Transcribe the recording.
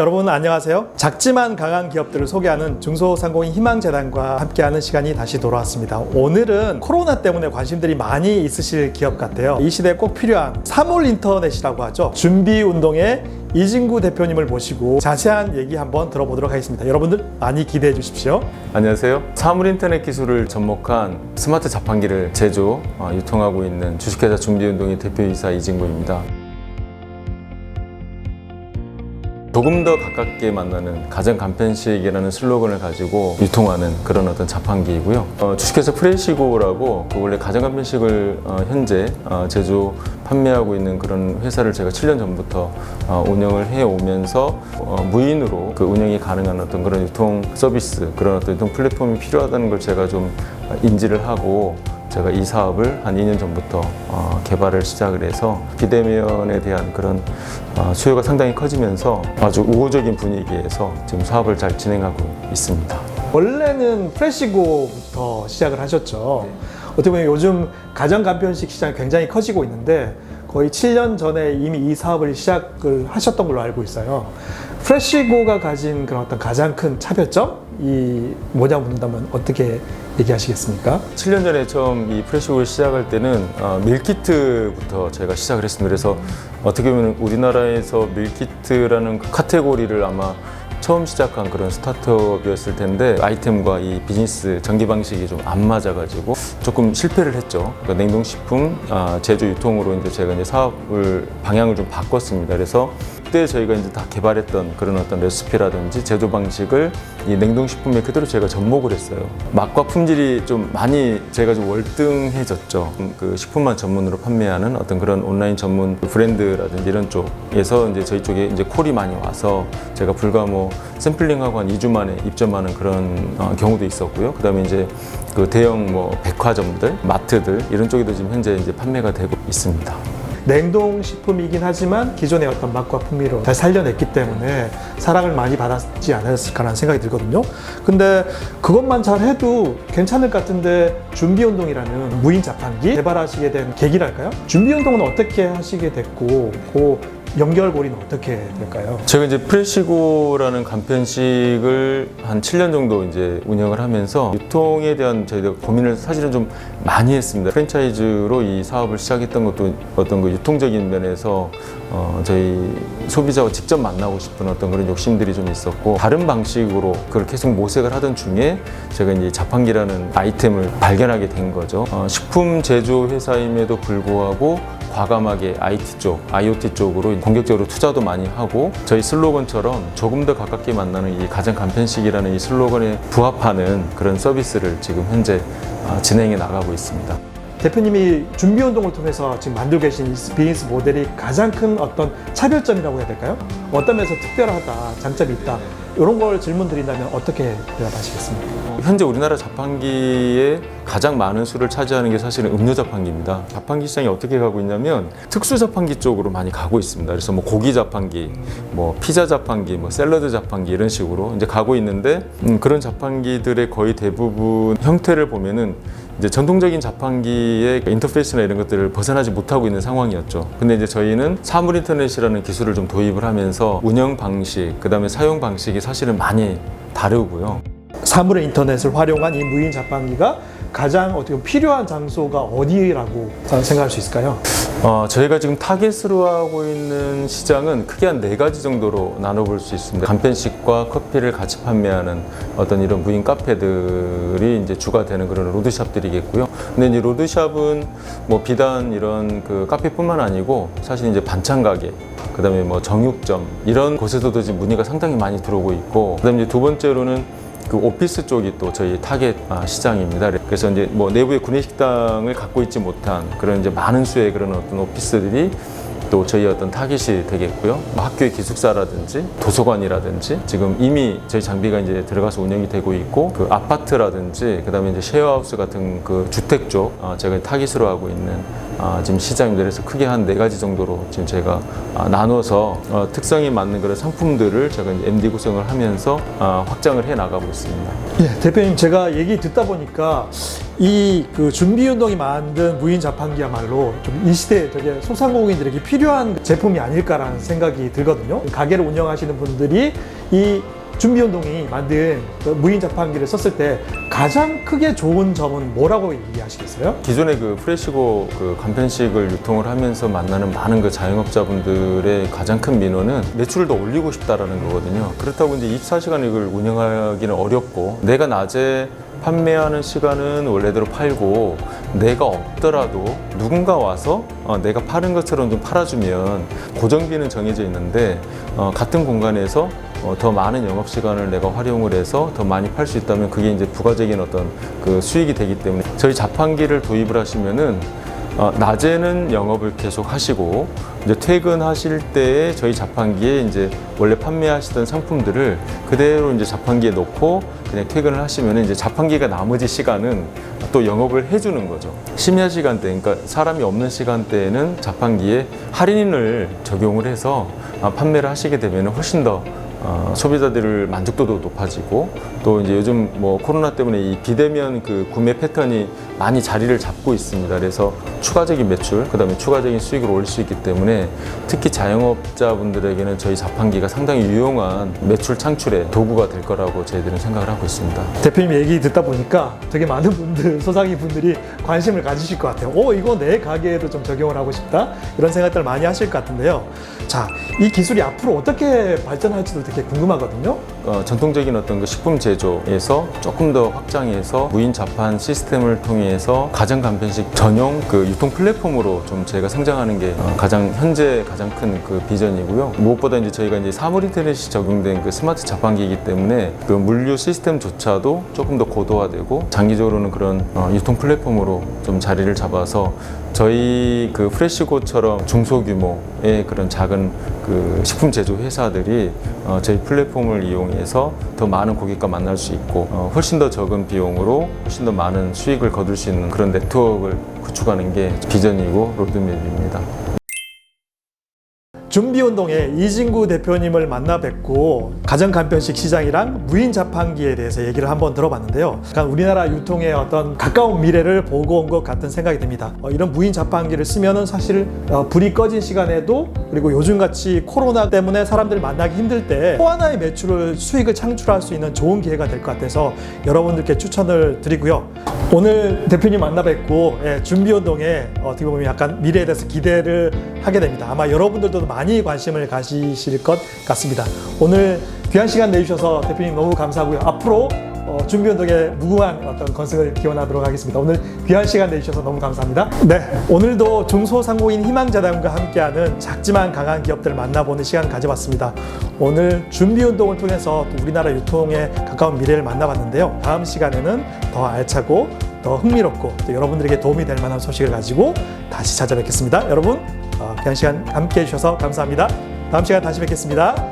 여러분 안녕하세요. 작지만 강한 기업들을 소개하는 중소상공인 희망재단과 함께하는 시간이 다시 돌아왔습니다. 오늘은 코로나 때문에 관심들이 많이 있으실 기업 같아요. 이 시대에 꼭 필요한 사물 인터넷이라고 하죠. 준비운동의 이진구 대표님을 모시고 자세한 얘기 한번 들어보도록 하겠습니다. 여러분들 많이 기대해 주십시오. 안녕하세요. 사물 인터넷 기술을 접목한 스마트 자판기를 제조, 유통하고 있는 주식회사 준비운동의 대표이사 이진구입니다. 조금 더 가깝게 만나는 가정 간편식이라는 슬로건을 가지고 유통하는 그런 어떤 자판기이고요. 주식회사 프레시고라고 원래 가정 간편식을 현재 제조 판매하고 있는 그런 회사를 제가 7년 전부터 운영을 해 오면서 무인으로 그 운영이 가능한 어떤 그런 유통 서비스, 그런 어떤 유통 플랫폼이 필요하다는 걸 제가 좀 인지를 하고 제가 이 사업을 한 2년 전부터 개발을 시작을 해서 비대면에 대한 그런 수요가 상당히 커지면서 아주 우호적인 분위기에서 지금 사업을 잘 진행하고 있습니다. 원래는 프레시고부터 시작을 하셨죠. 어떻게 보면 요즘 가정 간편식 시장이 굉장히 커지고 있는데 거의 7년 전에 이미 이 사업을 시작을 하셨던 걸로 알고 있어요. 프레시고가 가진 그런 어떤 가장 큰 차별점이 뭐냐 묻는다면 어떻게 얘기하시겠습니까? 7년 전에 처음 이 프레시고를 시작할 때는 밀키트부터 제가 시작을 했습니다. 그래서 어떻게 보면 우리나라에서 밀키트라는 카테고리를 아마 처음 시작한 그런 스타트업이었을 텐데 아이템과 이 비즈니스 전개 방식이 좀 안 맞아가지고 조금 실패를 했죠. 그러니까 냉동식품 제조 유통으로 이제 제가 이제 사업을 방향을 좀 바꿨습니다. 그래서 그때 저희가 이제 다 개발했던 그런 어떤 레시피라든지 제조 방식을 이 냉동식품에 그대로 제가 접목을 했어요. 맛과 품질이 좀 많이 제가 좀 월등해졌죠. 그 식품만 전문으로 판매하는 어떤 그런 온라인 전문 브랜드라든지 이런 쪽에서 이제 저희 쪽에 이제 콜이 많이 와서 제가 불과 뭐 샘플링하고 한 2주 만에 입점하는 그런 경우도 있었고요. 그다음에 이제 그 대형 뭐 백화점들, 마트들 이런 쪽에도 지금 현재 이제 판매가 되고 있습니다. 냉동식품이긴 하지만 기존의 어떤 맛과 풍미로 잘 살려냈기 때문에 사랑을 많이 받았지 않았을까라는 생각이 들거든요. 근데 그것만 잘 해도 괜찮을 것 같은데 준비운동이라는 무인 자판기 개발하시게 된 계기랄까요? 준비운동은 어떻게 하시게 됐고 그 연결고리는 어떻게 될까요? 제가 이제 프레시고라는 간편식을 한 7년 정도 이제 운영을 하면서 유통에 대한 저희가 고민을 사실은 좀 많이 했습니다. 프랜차이즈로 이 사업을 시작했던 것도 어떤 그 유통적인 면에서 저희 소비자와 직접 만나고 싶은 어떤 그런 욕심들이 좀 있었고 다른 방식으로 그걸 계속 모색을 하던 중에 제가 이제 자판기라는 아이템을 발견하게 된 거죠. 식품 제조 회사임에도 불구하고 과감하게 IT 쪽, IoT 쪽으로 공격적으로 투자도 많이 하고 저희 슬로건처럼 조금 더 가깝게 만나는 이 가정 간편식이라는 이 슬로건에 부합하는 그런 서비스를 지금 현재 진행해 나가고 있습니다. 대표님이 준비운동을 통해서 지금 만들고 계신 이 비즈니스 모델이 가장 큰 어떤 차별점이라고 해야 될까요? 어떤 면에서 특별하다, 장점이 있다 이런 걸 질문 드린다면 어떻게 대답하시겠습니까? 현재 우리나라 자판기의 가장 많은 수를 차지하는 게 사실은 음료 자판기입니다. 자판기 시장이 어떻게 가고 있냐면 특수 자판기 쪽으로 많이 가고 있습니다. 그래서 뭐 고기 자판기, 뭐 피자 자판기, 뭐 샐러드 자판기 이런 식으로 이제 가고 있는데 그런 자판기들의 거의 대부분 형태를 보면은 이제 전통적인 자판기의 인터페이스나 이런 것들을 벗어나지 못하고 있는 상황이었죠. 근데 이제 저희는 사물 인터넷이라는 기술을 좀 도입을 하면서 운영 방식, 그다음에 사용 방식이 사실은 많이 다르고요. 사물의 인터넷을 활용한 이 무인 자판기가 가장 어떻게 보면 필요한 장소가 어디라고 생각할 수 있을까요? 저희가 지금 타겟으로 하고 있는 시장은 크게 한 4가지 정도로 나눠볼 수 있습니다. 간편식과 커피를 같이 판매하는 어떤 이런 무인 카페들이 이제 주가 되는 그런 로드샵들이겠고요. 근데 이제 로드샵은 뭐 비단 이런 그 카페뿐만 아니고 사실 이제 반찬 가게, 그다음에 뭐 정육점 이런 곳에서도 지금 문의가 상당히 많이 들어오고 있고, 그다음에 이제 두 번째로는 그 오피스 쪽이 또 저희 타겟 시장입니다. 그래서 이제 뭐 내부에 구내식당을 갖고 있지 못한 그런 이제 많은 수의 그런 어떤 오피스들이 또 저희 어떤 타깃이 되겠고요. 뭐 학교의 기숙사라든지 도서관이라든지 지금 이미 저희 장비가 이제 들어가서 운영이 되고 있고 그 아파트라든지 그다음에 이제 쉐어하우스 같은 그 주택 쪽 제가 타깃으로 하고 있는 지금 시장입니다. 그래서 크게 한 4가지 정도로 지금 제가 나눠서 특성에 맞는 그런 상품들을 제가 이제 MD 구성을 하면서 확장을 해 나가고 있습니다. 예, 대표님 제가 얘기 듣다 보니까 이 그 준비운동이 만든 무인 자판기야말로 좀 이 시대에 되게 소상공인들에게 필요한 제품이 아닐까라는 생각이 들거든요. 가게를 운영하시는 분들이 이 준비운동이 만든 그 무인 자판기를 썼을 때 가장 크게 좋은 점은 뭐라고 얘기하시겠어요? 기존의 그 프레시고 그 간편식을 유통을 하면서 만나는 많은 그 자영업자분들의 가장 큰 민원은 매출을 더 올리고 싶다라는 거거든요. 그렇다고 이제 24시간 이걸 운영하기는 어렵고, 내가 낮에 판매하는 시간은 원래대로 팔고, 내가 없더라도 누군가 와서 내가 파는 것처럼 좀 팔아주면 고정비는 정해져 있는데, 같은 공간에서 더 많은 영업 시간을 내가 활용을 해서 더 많이 팔 수 있다면 그게 이제 부가적인 어떤 그 수익이 되기 때문에, 저희 자판기를 도입을 하시면은 낮에는 영업을 계속 하시고, 이제 퇴근하실 때에 저희 자판기에 이제 원래 판매하시던 상품들을 그대로 이제 자판기에 넣고 그냥 퇴근을 하시면 이제 자판기가 나머지 시간은 또 영업을 해주는 거죠. 심야 시간대, 그러니까 사람이 없는 시간대에는 자판기에 할인을 적용을 해서 판매를 하시게 되면 훨씬 더 소비자들 만족도도 높아지고, 또 이제 요즘 뭐 코로나 때문에 이 비대면 그 구매 패턴이 많이 자리를 잡고 있습니다. 그래서 추가적인 매출, 그다음에 추가적인 수익을 올릴 수 있기 때문에 특히 자영업자분들에게는 저희 자판기가 상당히 유용한 매출 창출의 도구가 될 거라고 저희들은 생각을 하고 있습니다. 대표님 얘기 듣다 보니까 되게 많은 분들, 소상인 분들이 관심을 가지실 것 같아요. 이거 내 가게에도 좀 적용을 하고 싶다, 이런 생각들을 많이 하실 것 같은데요. 자, 이 기술이 앞으로 어떻게 발전할지도 되게 궁금하거든요. 전통적인 어떤 그 식품 제조에서 조금 더 확장해서 무인 자판 시스템을 통해서 가정 간편식 전용 그 유통 플랫폼으로 좀 저희가 성장하는 게 현재 가장 큰 그 비전이고요. 무엇보다 이제 저희가 이제 사물 인터넷이 적용된 그 스마트 자판기이기 때문에 그 물류 시스템조차도 조금 더 고도화되고, 장기적으로는 그런 유통 플랫폼으로 좀 자리를 잡아서 저희 그 프레시고처럼 중소규모의 그런 작은 그 식품 제조 회사들이 저희 플랫폼을 이용해서 더 많은 고객과 만날 수 있고, 훨씬 더 적은 비용으로 훨씬 더 많은 수익을 거둘 수 있는 그런 네트워크를 구축하는 게 비전이고 로드맵입니다. 준비운동의 이진구 대표님을 만나 뵙고 가정간편식 시장이랑 무인 자판기에 대해서 얘기를 한번 들어봤는데요. 약간 우리나라 유통의 어떤 가까운 미래를 보고 온 것 같은 생각이 듭니다. 이런 무인 자판기를 쓰면은 사실 불이 꺼진 시간에도, 그리고 요즘같이 코로나 때문에 사람들 만나기 힘들 때 또 하나의 매출을, 수익을 창출할 수 있는 좋은 기회가 될 것 같아서 여러분들께 추천을 드리고요. 오늘 대표님 만나 뵙고 준비운동에 어떻게 보면 약간 미래에 대해서 기대를 하게 됩니다. 아마 여러분들도 많이 관심을 가지실 것 같습니다. 오늘 귀한 시간 내주셔서 대표님 너무 감사하고요. 앞으로 준비운동의 무궁한 어떤 건승을 기원하도록 하겠습니다. 오늘 귀한 시간 내주셔서 너무 감사합니다. 네, 오늘도 중소상공인 희망재단과 함께하는 작지만 강한 기업들을 만나보는 시간 가져봤습니다. 오늘 준비운동을 통해서 또 우리나라 유통의 가까운 미래를 만나봤는데요. 다음 시간에는 더 알차고 더 흥미롭고 또 여러분들에게 도움이 될 만한 소식을 가지고 다시 찾아뵙겠습니다. 여러분, 귀한 시간 함께 해주셔서 감사합니다. 다음 시간에 다시 뵙겠습니다.